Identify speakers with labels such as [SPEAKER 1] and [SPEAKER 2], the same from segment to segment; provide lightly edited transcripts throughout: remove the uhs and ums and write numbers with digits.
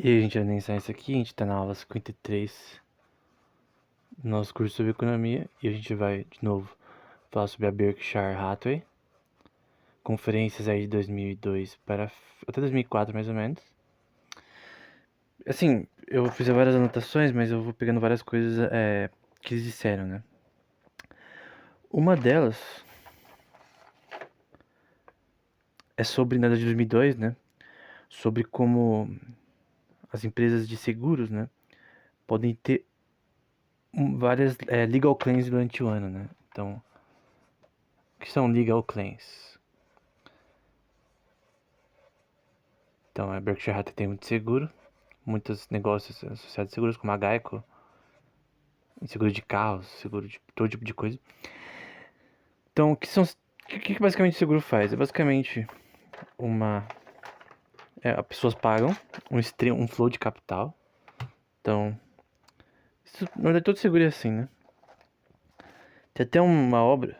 [SPEAKER 1] E aí, gente, vai iniciar isso aqui, a gente tá na aula 53 do nosso curso sobre economia e a gente vai, de novo, falar sobre a Berkshire Hathaway, conferências aí de 2002 para até 2004 mais ou menos. Assim, eu fiz várias anotações, mas eu vou pegando várias coisas que eles disseram, né? Uma delas é sobre, na de 2002, né? Sobre como as empresas de seguros, né? Podem ter várias legal claims durante o ano, né? Então, o que são legal claims? Então, a Berkshire Hathaway tem muito seguro, muitos negócios associados a seguros, como a Geico, seguro de carros, seguro de todo tipo de coisa. Então, o que basicamente o seguro faz? É basicamente uma... as pessoas pagam um flow de capital. Então, isso, na verdade, todo seguro é assim, né? Tem até uma obra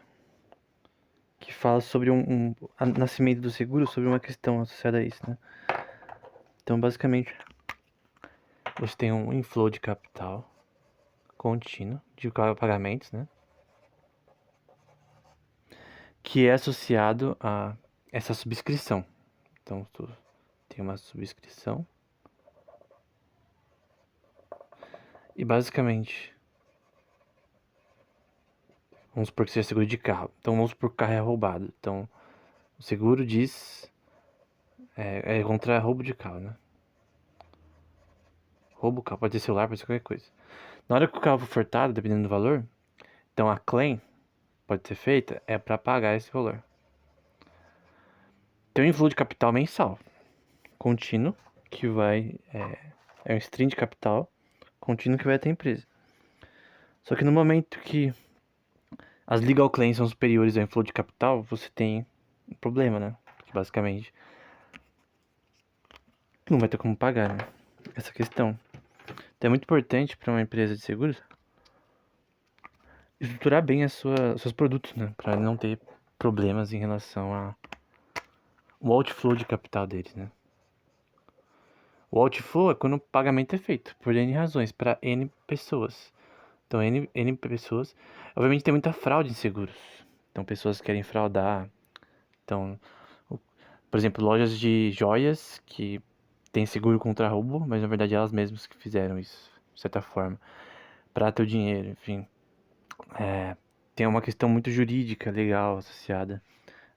[SPEAKER 1] que fala sobre um nascimento do seguro, sobre uma questão associada a isso, né? Então, basicamente, você tem um inflow de capital contínuo de pagamentos, né? Que é associado a essa subscrição. Então, tem uma subscrição e basicamente, vamos supor que seja seguro de carro. Então, vamos supor que o carro é roubado. Então, o seguro diz é contra roubo de carro, né? Roubo do carro, pode ser celular, pode ser qualquer coisa. Na hora que o carro for furtado, dependendo do valor, então a claim pode ser feita é para pagar esse valor. Tem um influxo de capital mensal contínuo que vai é um stream de capital contínuo que vai até a empresa. Só que no momento que as legal claims são superiores ao inflow de capital, você tem um problema, né? Que basicamente não vai ter como pagar, né? Essa questão. Então é muito importante para uma empresa de seguros estruturar bem seus produtos, né? Para não ter problemas em relação ao outflow de capital deles, né? O outflow é quando o pagamento é feito por N razões, para N pessoas. Então, N pessoas. Obviamente, tem muita fraude em seguros. Então, pessoas querem fraudar. Então, por exemplo, lojas de joias que têm seguro contra roubo, mas na verdade elas mesmas que fizeram isso, de certa forma, para ter o dinheiro, enfim. Tem uma questão muito jurídica, legal, associada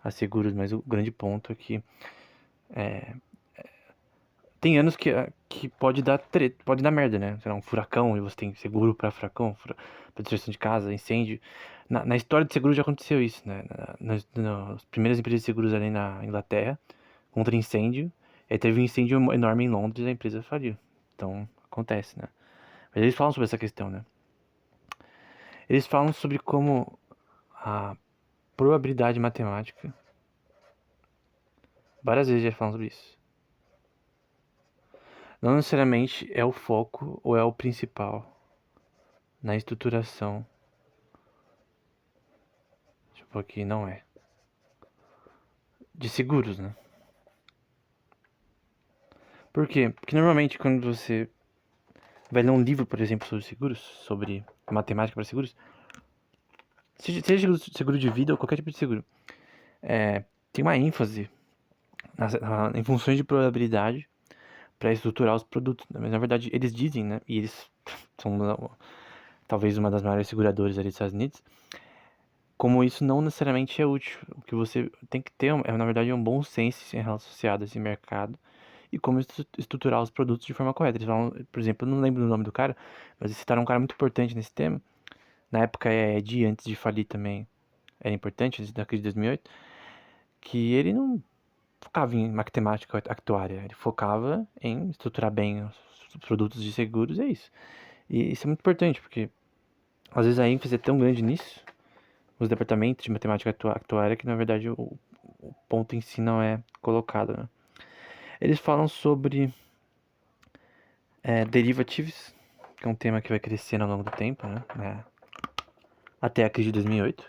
[SPEAKER 1] a seguros, mas o grande ponto é que tem anos que pode dar pode dar merda, né? Sei lá, um furacão e você tem seguro pra furacão, pra destruição de casa, incêndio. Na história de seguro já aconteceu isso, né? Nas primeiras empresas de seguros ali na Inglaterra, contra incêndio. Aí teve um incêndio enorme em Londres e a empresa faliu. Então, acontece, né? Mas eles falam sobre essa questão, né? Eles falam sobre como a probabilidade matemática, várias vezes já falam sobre isso. Não necessariamente é o foco ou é o principal na estruturação. Tipo, aqui não é. De seguros, né? Por quê? Porque normalmente quando você vai ler um livro, por exemplo, sobre seguros, sobre matemática para seguros, seja seguro de vida ou qualquer tipo de seguro, tem uma ênfase em funções de probabilidade para estruturar os produtos, né? Mas na verdade eles dizem, né? E eles são talvez uma das maiores seguradoras ali dos Estados Unidos, como isso não necessariamente é útil. O que você tem que ter, na verdade, um bom senso em relação associado a esse mercado e como estruturar os produtos de forma correta. Eles falam, por exemplo, eu não lembro o nome do cara, mas eles citaram um cara muito importante nesse tema. Na época, antes de falir também, era importante, antes da crise de 2008, que ele não focava em matemática actuária, ele focava em estruturar bem os produtos de seguros, é isso. E isso é muito importante, porque às vezes a ênfase é tão grande nisso, os departamentos de matemática actuária, que na verdade o ponto em si não é colocado, né? Eles falam sobre derivatives, que é um tema que vai crescendo ao longo do tempo, né? Até a crise de 2008.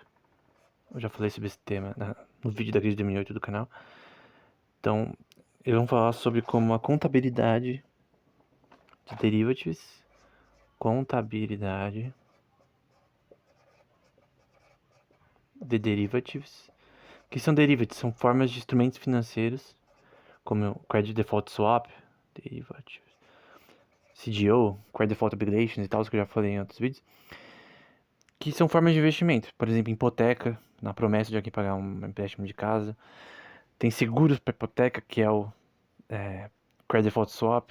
[SPEAKER 1] Eu já falei sobre esse tema no vídeo da crise de 2008 do canal. Então, eles vão falar sobre como a contabilidade de derivatives, contabilidade de derivatives. O que são derivatives? São formas de instrumentos financeiros, como o Credit Default Swap, derivatives, CDO, Credit Default Obligations e tal, que eu já falei em outros vídeos, que são formas de investimento. Por exemplo, hipoteca, na promessa de alguém pagar um empréstimo de casa. Tem seguros para hipoteca, que é o Credit Default Swap.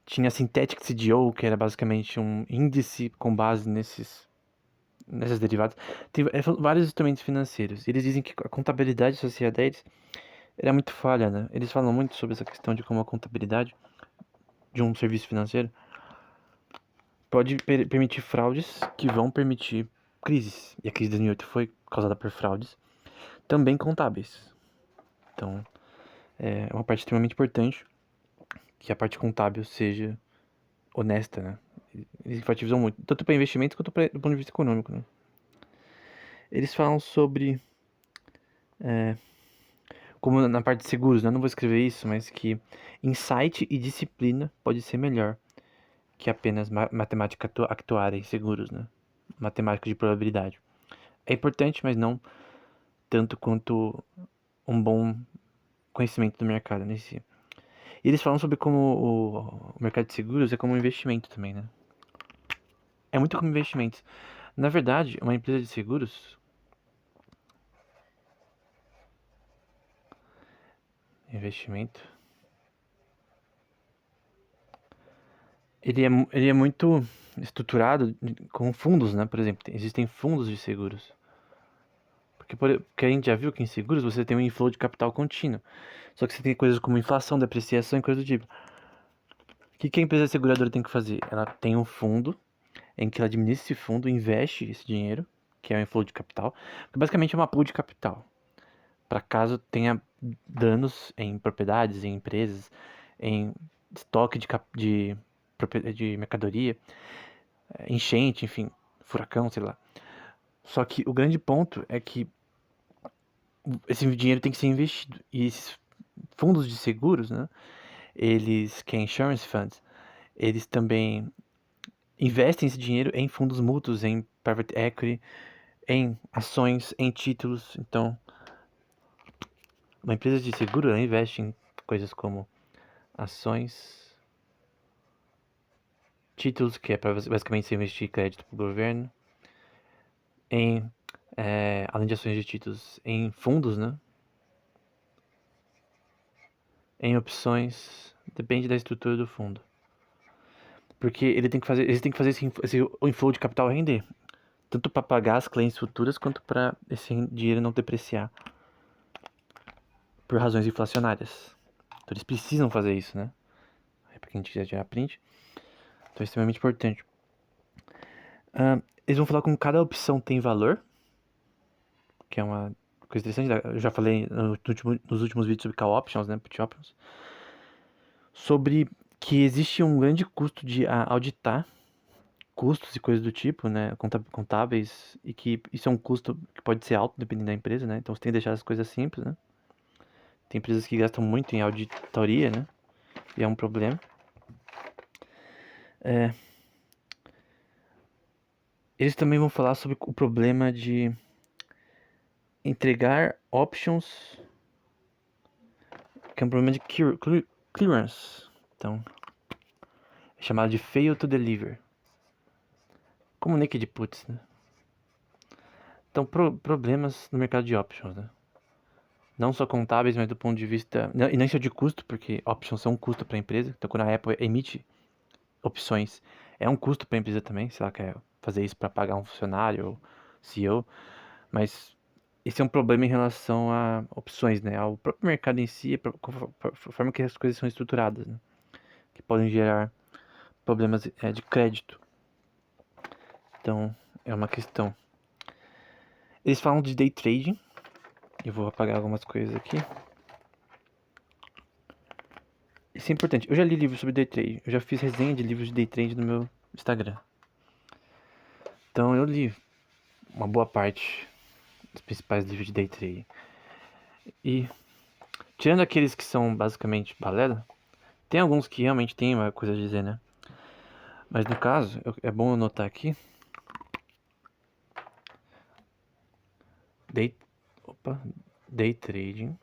[SPEAKER 1] Tinha Synthetic CDO, que era basicamente um índice com base nessas derivadas. Tem vários instrumentos financeiros. Eles dizem que a contabilidade associada a eles era muito falha, né? Eles falam muito sobre essa questão de como a contabilidade de um serviço financeiro pode permitir fraudes que vão permitir crises. E a crise de 2008 foi causada por fraudes, também contábeis. Então, é uma parte extremamente importante que a parte contábil seja honesta, né? Eles enfatizam muito, tanto para investimento quanto do ponto de vista econômico, né? Eles falam sobre, como na parte de seguros, né? Eu não vou escrever isso, mas que insight e disciplina pode ser melhor que apenas matemática actuária em seguros, né? Matemática de probabilidade. É importante, mas não tanto quanto um bom conhecimento do mercado nesse si. E eles falam sobre como o mercado de seguros é como um investimento também, né? É muito como investimento. Na verdade, uma empresa de seguros, investimento, ele é muito estruturado com fundos, né? Por exemplo, existem fundos de seguros. Porque a gente já viu que em seguros você tem um inflow de capital contínuo. Só que você tem coisas como inflação, depreciação e coisas do tipo. O que a empresa seguradora tem que fazer? Ela tem um fundo em que ela administra esse fundo, investe esse dinheiro, que é o inflow de capital, que basicamente é uma pool de capital, para caso tenha danos em propriedades, em empresas, em estoque de mercadoria, enchente, enfim, furacão, sei lá. Só que o grande ponto é que esse dinheiro tem que ser investido. E esses fundos de seguros, né? Eles, que é insurance funds, eles também investem esse dinheiro em fundos mútuos, em private equity, em ações, em títulos. Então, uma empresa de seguro ela investe em coisas como ações, títulos, que é para basicamente você investir crédito para o governo, em além de ações de títulos, em fundos, né? Em opções, depende da estrutura do fundo. Porque eles têm que fazer esse inflow de capital render, tanto para pagar as claims futuras quanto para esse dinheiro não depreciar por razões inflacionárias. Então eles precisam fazer isso, né? É para quem quiser tirar print. Então é extremamente importante. Eles vão falar como cada opção tem valor, que é uma coisa interessante. Eu já falei nos últimos vídeos sobre call options, né? Put options. Sobre que existe um grande custo de auditar custos e coisas do tipo, né, contábeis, e que isso é um custo que pode ser alto dependendo da empresa, né, então você tem que deixar as coisas simples, né. Tem empresas que gastam muito em auditoria, né, e é um problema. Eles também vão falar sobre o problema de entregar options, que é um problema de clearance, então é chamado de fail to deliver, como naked puts, né. Então, problemas no mercado de options, né? Não só contábeis, mas do ponto de vista. E nem só de custo, porque options são um custo para a empresa. Então, quando a Apple emite opções, é um custo para a empresa também, se ela quer fazer isso para pagar um funcionário ou CEO. Mas esse é um problema em relação a opções, né? Ao próprio mercado em si, a forma que as coisas são estruturadas, né? Que podem gerar problemas de crédito. Então, é uma questão. Eles falam de day trading. Eu vou apagar algumas coisas aqui. Isso é importante. Eu já li livros sobre day trade. Eu já fiz resenha de livros de day trade no meu Instagram. Então eu li uma boa parte dos principais livros de day trade. E tirando aqueles que são basicamente balela, tem alguns que realmente tem uma coisa a dizer, né? Mas no caso, é bom eu notar aqui. Day, opa, day trading. O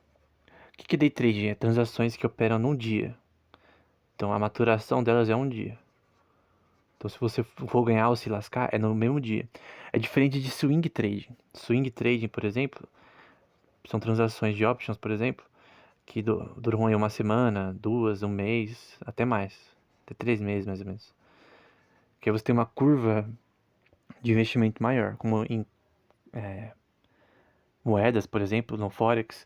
[SPEAKER 1] que é day trading? É transações que operam num dia. Então a maturação delas é um dia. Então se você for ganhar ou se lascar, é no mesmo dia. É diferente de swing trading. Swing trading, por exemplo, são transações de options, por exemplo, que duram aí uma semana, duas, um mês, até mais. Até 3 meses, mais ou menos. Que aí você tem uma curva de investimento maior, como em moedas, por exemplo, no Forex.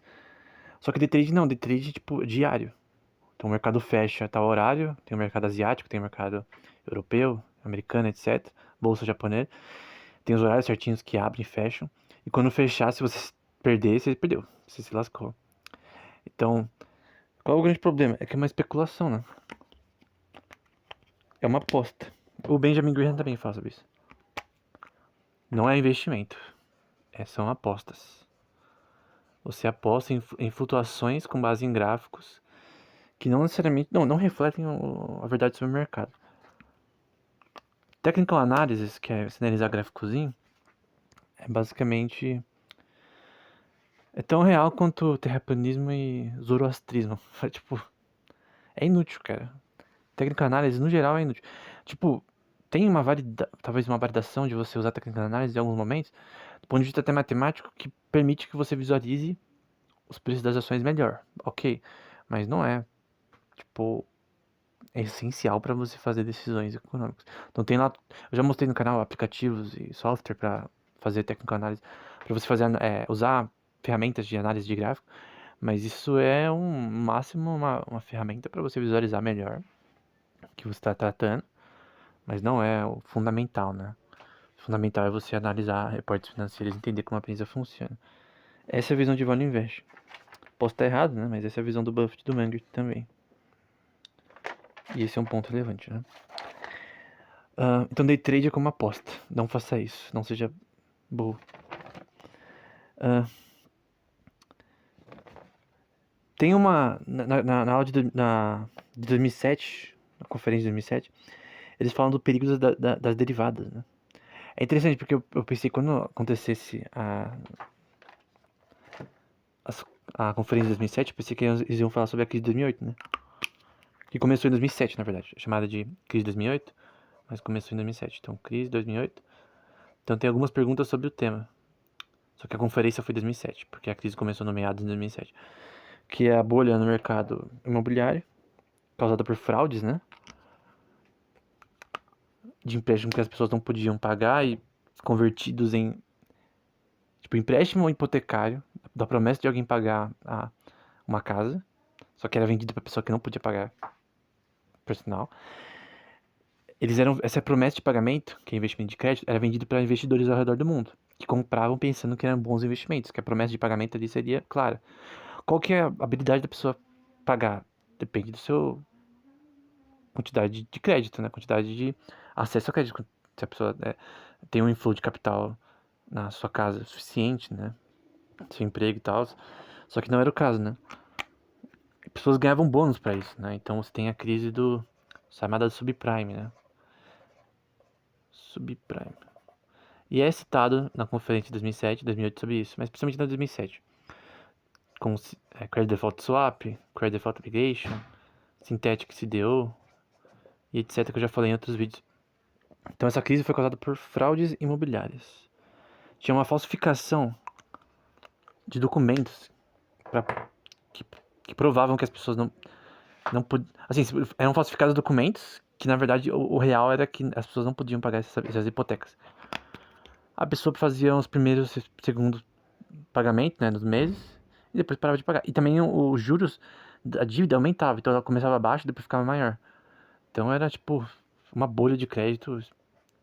[SPEAKER 1] Só que day trade não, day trade é tipo diário. Então o mercado fecha a tal horário, tem o mercado asiático, tem o mercado europeu, americano, etc. Bolsa japonesa. Tem os horários certinhos que abrem e fecham. E quando fechar, se você perder, você perdeu. Você se lascou. Então, qual é o grande problema? É que é uma especulação, né? É uma aposta. O Benjamin Graham também fala sobre isso. Não é investimento. São apostas. Você aposta em flutuações com base em gráficos que não necessariamente não refletem a verdade sobre o mercado. Technical Analysis, que é analisar gráficozinho, é basicamente tão real quanto terraplanismo e zoroastrismo. Tipo, é inútil, cara. Technical Analysis no geral é inútil. Tipo, tem talvez uma validação de você usar Technical Analysis em alguns momentos, do ponto de vista até matemático, que permite que você visualize os preços das ações melhor. Ok, mas não é, tipo, é essencial para você fazer decisões econômicas. Então tem lá, eu já mostrei no canal aplicativos e software para fazer técnico análise, para você fazer usar ferramentas de análise de gráfico, mas isso é um máximo uma ferramenta para você visualizar melhor o que você está tratando, mas não é o fundamental, né? O fundamental é você analisar reportes financeiros e entender como a empresa funciona. Essa é a visão de Value Invest. Posso estar errado, né? Mas essa é a visão do Buffett e do Munger também. E esse é um ponto relevante, né? Então day trade é como aposta. Não faça isso. Não seja burro. Tem uma. Na aula de 2007, na conferência de 2007, eles falam do perigo das derivadas, né? É interessante porque eu pensei quando acontecesse a conferência de 2007, eu pensei que eles iam falar sobre a crise de 2008, né? Que começou em 2007, na verdade. Chamada de crise de 2008, mas começou em 2007. Então, crise de 2008. Então, tem algumas perguntas sobre o tema. Só que a conferência foi em 2007, porque a crise começou no meados de 2007. Que é a bolha no mercado imobiliário, causada por fraudes, né? De empréstimo que as pessoas não podiam pagar e convertidos em, tipo, empréstimo hipotecário, da promessa de alguém pagar uma casa, só que era vendido pra pessoa que não podia pagar, personal. Essa promessa de pagamento, que é investimento de crédito, era vendido para investidores ao redor do mundo, que compravam pensando que eram bons investimentos, que a promessa de pagamento ali seria clara. Qual que é a habilidade da pessoa pagar? Depende do seu quantidade de crédito, né? Quantidade de acesso ao crédito. Se a pessoa tem um inflow de capital na sua casa suficiente, né? Seu emprego e tal. Só que não era o caso, né? Pessoas ganhavam bônus para isso, né? Então você tem a crise do chamada subprime, né? Subprime. E é citado na conferência de 2007, 2008 sobre isso, mas principalmente na 2007. Com Credit Default Swap, Credit Default Obligation, Synthetic CDO e etc, que eu já falei em outros vídeos. Então essa crise foi causada por fraudes imobiliárias. Tinha uma falsificação de documentos pra, que, que provavam que as pessoas não podiam. Assim, eram falsificados documentos que na verdade o real era que as pessoas não podiam pagar essas hipotecas. A pessoa fazia os primeiros e segundos pagamentos, né, nos meses, e depois parava de pagar. E também os juros da dívida aumentava, então ela começava baixo e depois ficava maior. Então era tipo uma bolha de crédito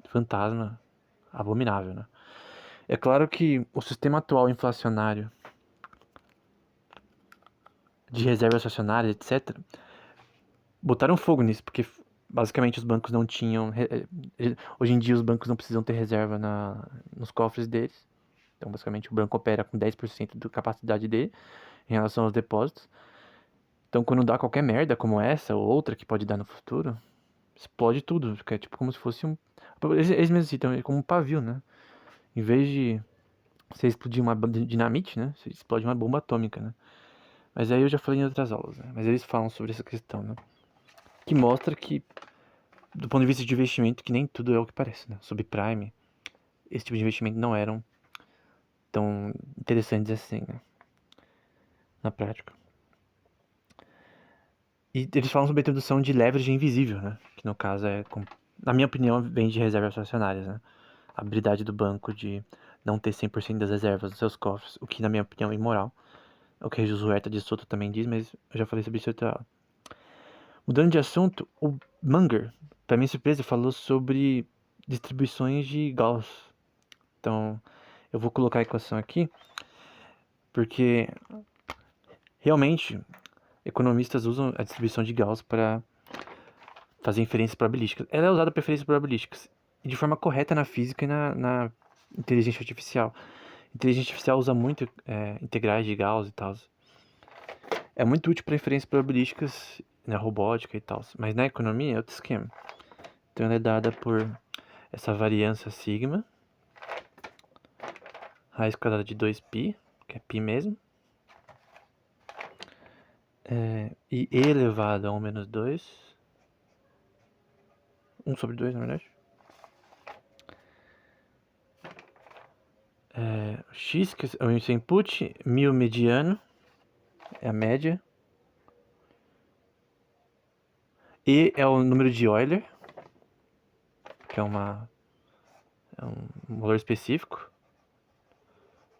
[SPEAKER 1] fantasma abominável, né? É claro que o sistema atual inflacionário de reservas estacionárias, etc., botaram fogo nisso, porque basicamente os bancos não tinham. Hoje em dia os bancos não precisam ter reserva nos cofres deles. Então, basicamente, o banco opera com 10% da capacidade dele em relação aos depósitos. Então, quando dá qualquer merda como essa ou outra que pode dar no futuro, explode tudo, fica tipo como se fosse um... Eles mesmos citam, é como um pavio, né? Em vez de você explodir uma dinamite, né? Você explode uma bomba atômica, né? Mas aí eu já falei em outras aulas, né? Mas eles falam sobre essa questão, né? Que mostra que, do ponto de vista de investimento, que nem tudo é o que parece, né? Subprime, esse tipo de investimento não eram tão interessantes assim, né? Na prática. E eles falam sobre a introdução de leverage invisível, né? Que no caso é, na minha opinião, vem de reservas fracionárias, né? A habilidade do banco de não ter 100% das reservas nos seus cofres, o que na minha opinião é imoral. É o que a Josué de Soto também diz, mas eu já falei sobre isso outra aula. Mudando de assunto, o Munger, para minha surpresa, falou sobre distribuições de Gauss. Então, eu vou colocar a equação aqui, porque realmente economistas usam a distribuição de Gauss para fazer inferências probabilísticas. Ela é usada para inferências probabilísticas e de forma correta na física e na inteligência artificial. A inteligência artificial usa muito integrais de Gauss e tal. É muito útil para inferências probabilísticas na robótica e tal, mas na economia é outro esquema. Então ela é dada por essa variância sigma, raiz quadrada de 2π, que é π mesmo, e e elevado a 1 menos 2, 1 sobre 2 na verdade, x, que é o índice input, μ mediano, é a média, e é o número de Euler, que é um valor específico,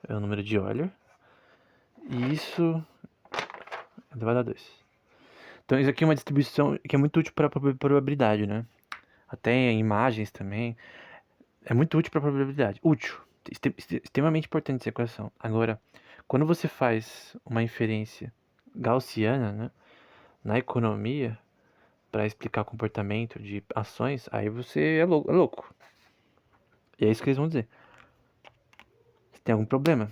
[SPEAKER 1] é o número de Euler, e isso é elevado a 2. Então isso aqui é uma distribuição que é muito útil para probabilidade, né? Até em imagens também. É muito útil para probabilidade. Útil. Extremamente importante essa equação. Agora, quando você faz uma inferência gaussiana, né, na economia, para explicar comportamento de ações, aí você é louco. E é isso que eles vão dizer. Você tem algum problema.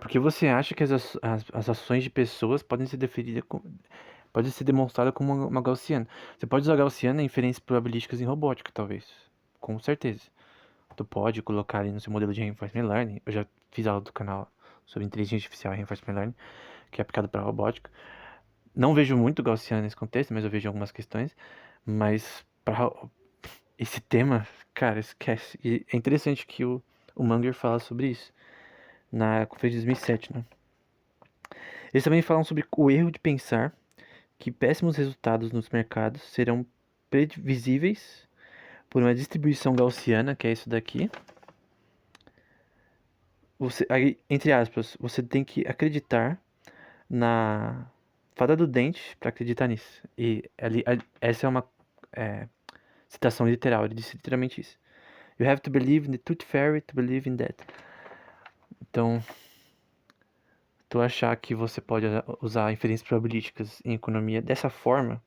[SPEAKER 1] Porque você acha que as ações de pessoas podem ser definidas pode ser demonstrada como uma gaussiana. Você pode usar gaussiana em inferências probabilísticas em robótica, talvez. Com certeza. Tu pode colocar ali no seu modelo de Reinforcement Learning. Eu já fiz aula do canal sobre inteligência artificial e Reinforcement Learning, que é aplicado para robótica. Não vejo muito gaussiana nesse contexto, mas eu vejo algumas questões. Mas para esse tema, cara, esquece. E é interessante que o Munger fala sobre isso na conferência de 2007, né? Eles também falam sobre o erro de pensar que péssimos resultados nos mercados serão previsíveis por uma distribuição gaussiana, que é isso daqui. Você, aí, entre aspas, você tem que acreditar na fada do dente para acreditar nisso. E essa é uma citação literal, ele disse literalmente isso. You have to believe in the tooth fairy to believe in that. Então, tu achar que você pode usar inferências probabilísticas em economia dessa forma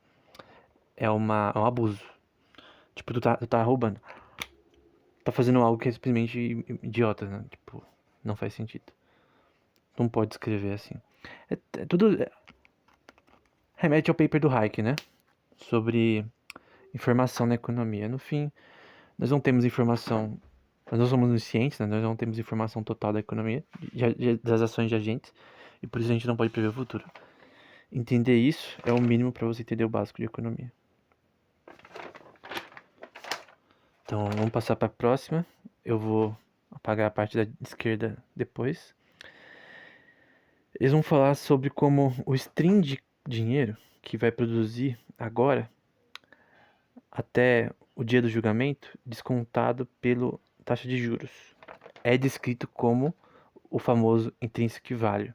[SPEAKER 1] é um abuso. Tipo, tu tá roubando. Tá fazendo algo que é simplesmente idiota, né? Tipo, não faz sentido. Não pode escrever assim. Tudo remete ao paper do Hayek, né? Sobre informação na economia. No fim, nós não temos informação, nós não somos cientes, né? Nós não temos informação total da economia, das ações de agentes, e por isso a gente não pode prever o futuro. Entender isso é o mínimo para você entender o básico de economia. Então, vamos passar para a próxima. Eu vou apagar a parte da esquerda depois. Eles vão falar sobre como o stream de dinheiro que vai produzir agora até o dia do julgamento, descontado pela taxa de juros, é descrito como o famoso intrinsic value.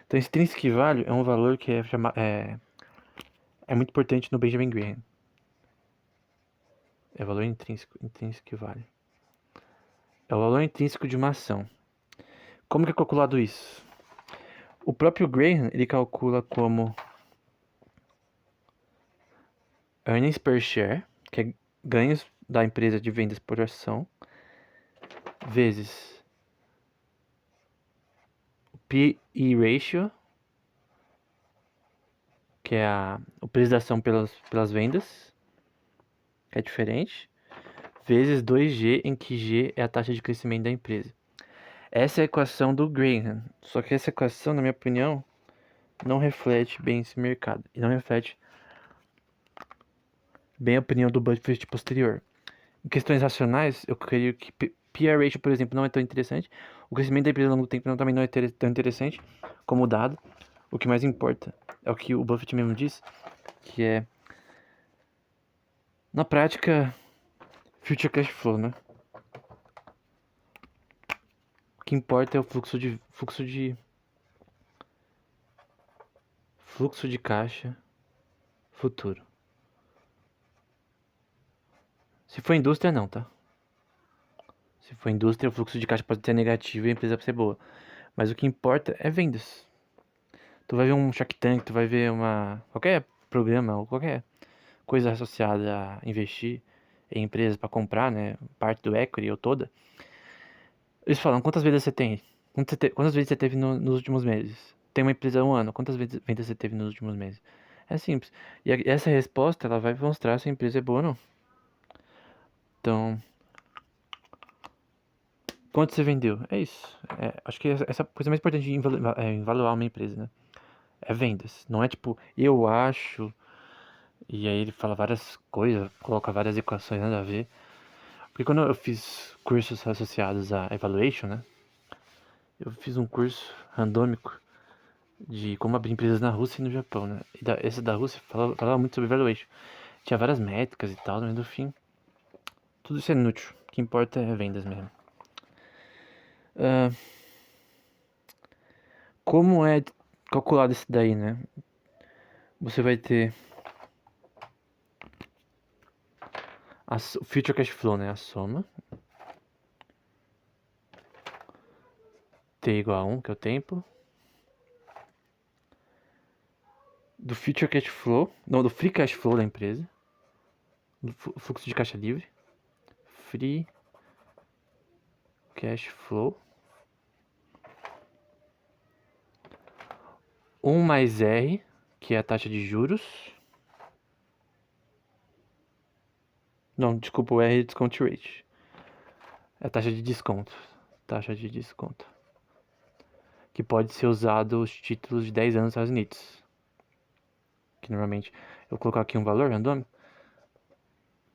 [SPEAKER 1] Então, esse intrinsic value é um valor que é muito importante no Benjamin Graham. É o valor intrínseco, intrinsic value. É o valor intrínseco de uma ação. Como que é calculado isso? O próprio Graham, ele calcula como earnings per share, que é ganhos da empresa de vendas por ação, vezes o P/E ratio, que é o preço da ação pelas vendas, que é diferente, vezes 2G, em que G é a taxa de crescimento da empresa. Essa é a equação do Graham. Só que essa equação, na minha opinião, não reflete bem esse mercado. E não reflete bem a opinião do Buffett posterior. Em questões racionais, eu creio que PR ratio, por exemplo, não é tão interessante. O crescimento da empresa ao longo do tempo também não é tão interessante como dado. O que mais importa é o que o Buffett mesmo diz, que é, na prática, future cash flow, né? O que importa é o fluxo de caixa futuro. Se for indústria, não, tá? Se for indústria, o fluxo de caixa pode ser negativo e a empresa pode ser boa. Mas o que importa é vendas. Tu vai ver um Shark Tank, tu vai ver qualquer programa ou qualquer coisa associada a investir em empresas para comprar, né? Parte do equity ou toda. Eles falam, quantas vendas você tem? Quantas vezes você teve nos últimos meses? Tem uma empresa há um ano, quantas vendas você teve nos últimos meses? É simples. E essa resposta, ela vai mostrar se a empresa é boa ou não. Então, quanto você vendeu? É isso. Acho que essa é a coisa mais importante de avaliar uma empresa, né? É vendas. Não é tipo, eu acho. E aí ele fala várias coisas, coloca várias equações nada a ver. Porque quando eu fiz cursos associados a evaluation, né? Eu fiz um curso randômico de como abrir empresas na Rússia e no Japão, né? E esse da Rússia falava muito sobre evaluation. Tinha várias métricas e tal, mas no fim, tudo isso é inútil. O que importa é vendas mesmo. Como é calculado isso daí, né? Você vai ter o future cash flow, né? A soma. T igual a 1, que é o tempo. Do future cash flow. Não, do free cash flow da empresa. Do fluxo de caixa livre. Free cash flow. 1 mais R, que é a taxa de juros. Não, desculpa, o R é discount rate. É a taxa de desconto. Taxa de desconto. Que pode ser usado os títulos de 10 anos nos Estados Unidos. Que normalmente eu vou colocar aqui um valor randômico.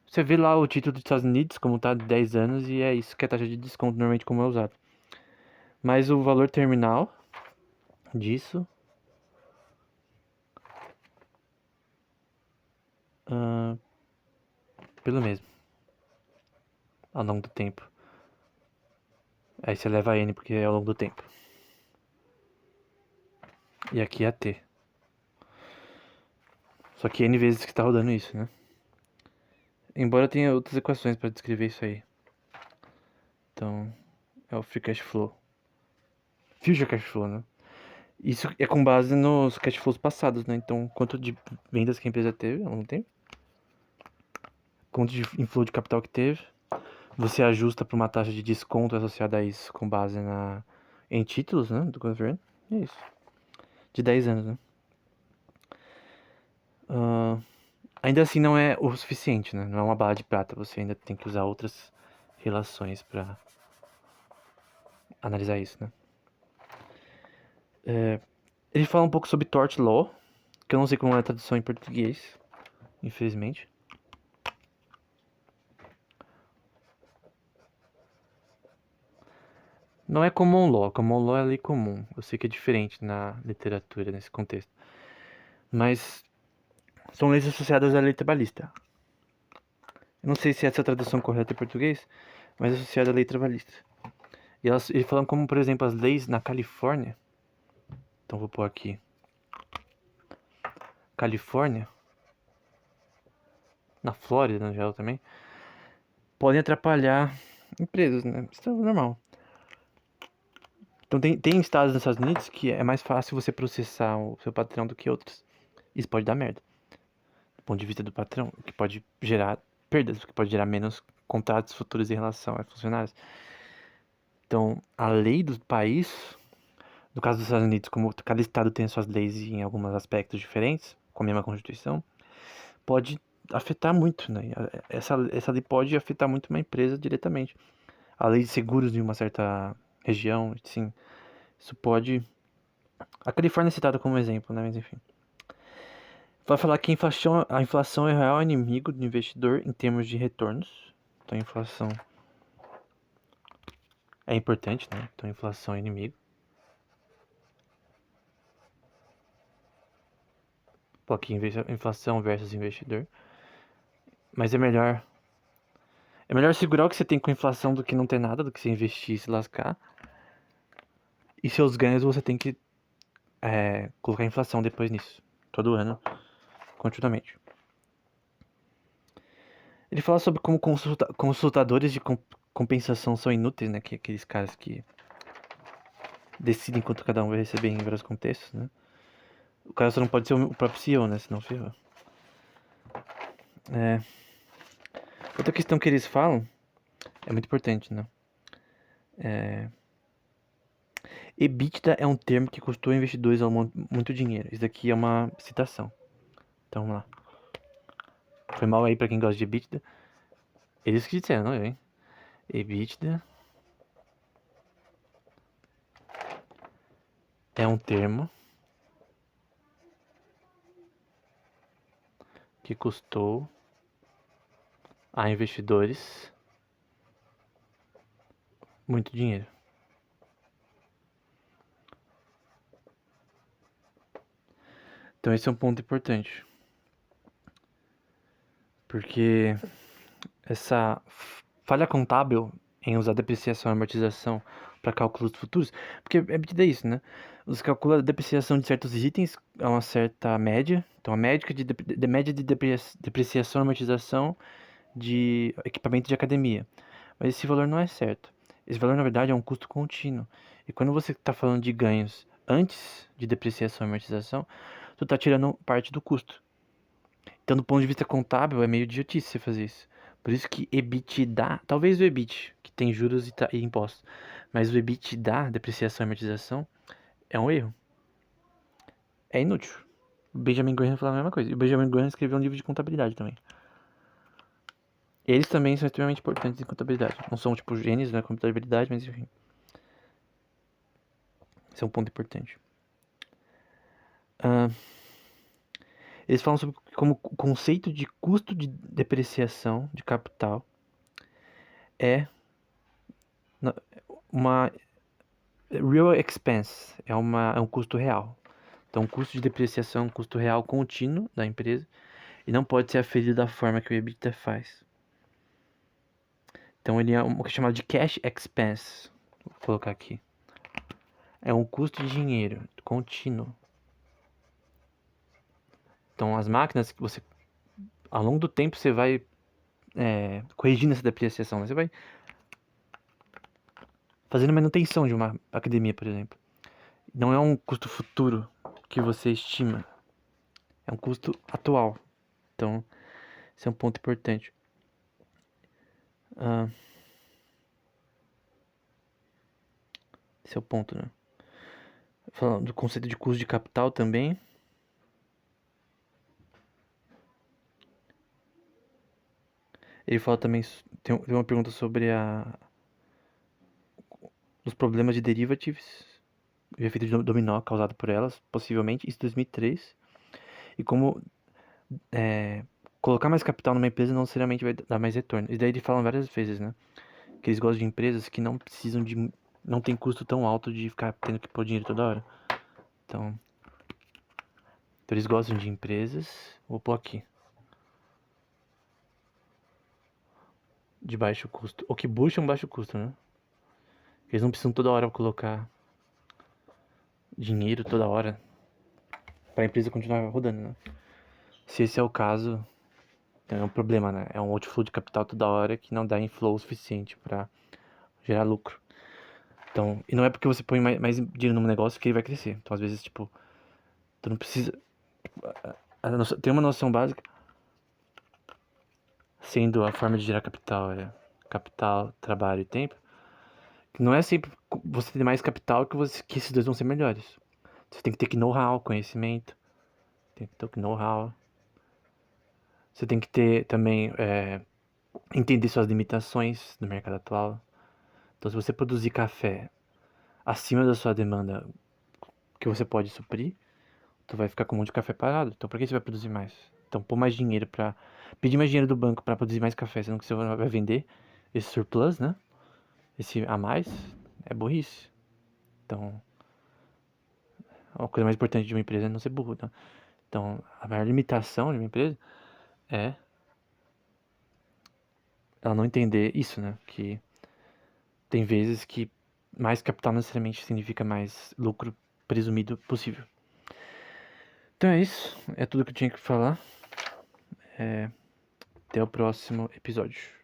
[SPEAKER 1] Você vê lá o título dos Estados Unidos, como tá de 10 anos, e é isso que é a taxa de desconto normalmente como é usado. Mas o valor terminal disso pelo mesmo, ao longo do tempo. Aí você leva N porque é ao longo do tempo. E aqui é T. Só que N vezes que tá rodando isso, né? Embora tenha outras equações para descrever isso aí. Então, é o free cash flow. Future cash flow, né? Isso é com base nos cash flows passados, né? Então, quanto de vendas que a empresa teve ao longo do tempo, quanto de inflow de capital que teve, você ajusta para uma taxa de desconto associada a isso com base em títulos, né, do governo. É isso. De 10 anos, né? Ainda assim não é o suficiente, né? Não é uma bala de prata. Você ainda tem que usar outras relações para analisar isso, né? Ele fala um pouco sobre tort law, que eu não sei como é a tradução em português, infelizmente. Não é common law é lei comum. Eu sei que é diferente na literatura nesse contexto. Mas são leis associadas à lei trabalhista. Eu não sei se essa é a tradução correta em português, mas é associada à lei trabalhista. E eles falam como, por exemplo, as leis na Califórnia. Então vou pôr aqui. Califórnia. Na Flórida, no geral também. Podem atrapalhar empresas, né? Isso é normal. Então tem estados nos Estados Unidos que é mais fácil você processar o seu patrão do que outros. Isso pode dar merda. Do ponto de vista do patrão, o que pode gerar perdas, o que pode gerar menos contratos futuros em relação a funcionários. Então, a lei do país, no caso dos Estados Unidos, como cada estado tem suas leis em alguns aspectos diferentes, com a mesma Constituição, pode afetar muito, né? Essa lei pode afetar muito uma empresa diretamente. A lei de seguros de uma certa região, sim, isso pode. A Califórnia é citada como exemplo, né? Mas enfim. Vai falar que a inflação é o real inimigo do investidor em termos de retornos. Então a inflação é importante, né? Então a inflação é inimigo. Pô, aqui inflação versus investidor. Mas é melhor. É melhor segurar o que você tem com inflação do que não ter nada, do que você investir e se lascar. E seus ganhos você tem que colocar inflação depois nisso. Todo ano, continuamente. Ele fala sobre como consultadores de compensação são inúteis, né? Que é aqueles caras que decidem quanto cada um vai receber em vários contextos, né? O cara só não pode ser o próprio CEO, né? Senão ferrou. Outra questão que eles falam é muito importante, né? EBITDA é um termo que custou investidores muito dinheiro. Isso daqui é uma citação. Então vamos lá. Foi mal aí pra quem gosta de EBITDA. Eles que disseram, não eu, hein? EBITDA é um termo que custou a investidores muito dinheiro. Então esse é um ponto importante. Porque essa falha contábil em usar depreciação e amortização para cálculos futuros, porque é isso, né? Você calcula a depreciação de certos itens a uma certa média, então a média de depreciação e amortização de equipamento de academia. Mas esse valor não é certo. Esse valor, na verdade, é um custo contínuo. E quando você está falando de ganhos antes de depreciação e amortização, tu está tirando parte do custo. Então, do ponto de vista contábil, é meio idiotice você fazer isso. Por isso que EBITDA, talvez o EBIT, que tem juros e impostos, mas o EBITDA, depreciação e amortização, é um erro. É inútil. O Benjamin Graham falou a mesma coisa. E o Benjamin Graham escreveu um livro de contabilidade também. Eles também são extremamente importantes em contabilidade. Não são, tipo, gênios na contabilidade, mas enfim. Esse é um ponto importante. Eles falam sobre como o conceito de custo de depreciação de capital é uma real expense, é um custo real. Então, o custo de depreciação é um custo real contínuo da empresa e não pode ser aferido da forma que o EBITDA faz. Então, ele é o que é chamado de cash expense. Vou colocar aqui. É um custo de dinheiro contínuo. Então, as máquinas que você, ao longo do tempo, você vai corrigindo essa depreciação. Né? Você vai fazendo manutenção de uma academia, por exemplo. Não é um custo futuro que você estima. É um custo atual. Então, esse é um ponto importante. Esse é o ponto, né? Falando do conceito de custo de capital também. Ele fala também, tem uma pergunta sobre os problemas de derivatives, o efeito de dominó causado por elas, possivelmente, isso em 2003. E como colocar mais capital numa empresa não necessariamente vai dar mais retorno. E daí ele fala várias vezes, né? Que eles gostam de empresas que não precisam de... Não tem custo tão alto de ficar tendo que pôr dinheiro toda hora. Então eles gostam de empresas... Vou pôr aqui. De baixo custo. Ou que buscam baixo custo, né? Eles não precisam toda hora colocar dinheiro toda hora para a empresa continuar rodando, né? Se esse é o caso, então é um problema, né? É um outflow de capital toda hora que não dá inflow suficiente para gerar lucro. Então, e não é porque você põe mais dinheiro num negócio que ele vai crescer. Então, às vezes, tipo, tu não precisa. Tem uma noção básica, sendo a forma de gerar capital capital, trabalho e tempo. Que não é sempre você ter mais capital que esses dois vão ser melhores. Você tem que ter know-how, conhecimento. Tem que ter know-how. Você tem que ter também, entender suas limitações no mercado atual. Então, se você produzir café acima da sua demanda que você pode suprir, tu vai ficar com um monte de café parado. Então, por que você vai produzir mais? Então, pôr mais dinheiro pra... Pedir mais dinheiro do banco pra produzir mais café, sendo que você vai vender esse surplus, né? Esse a mais, é burrice. Então, a coisa mais importante de uma empresa é não ser burro, tá? Então, a maior limitação de uma empresa é ela não entender isso, né? Que tem vezes que mais capital necessariamente significa mais lucro presumido possível. Então é isso, é tudo que eu tinha que falar. Até o próximo episódio.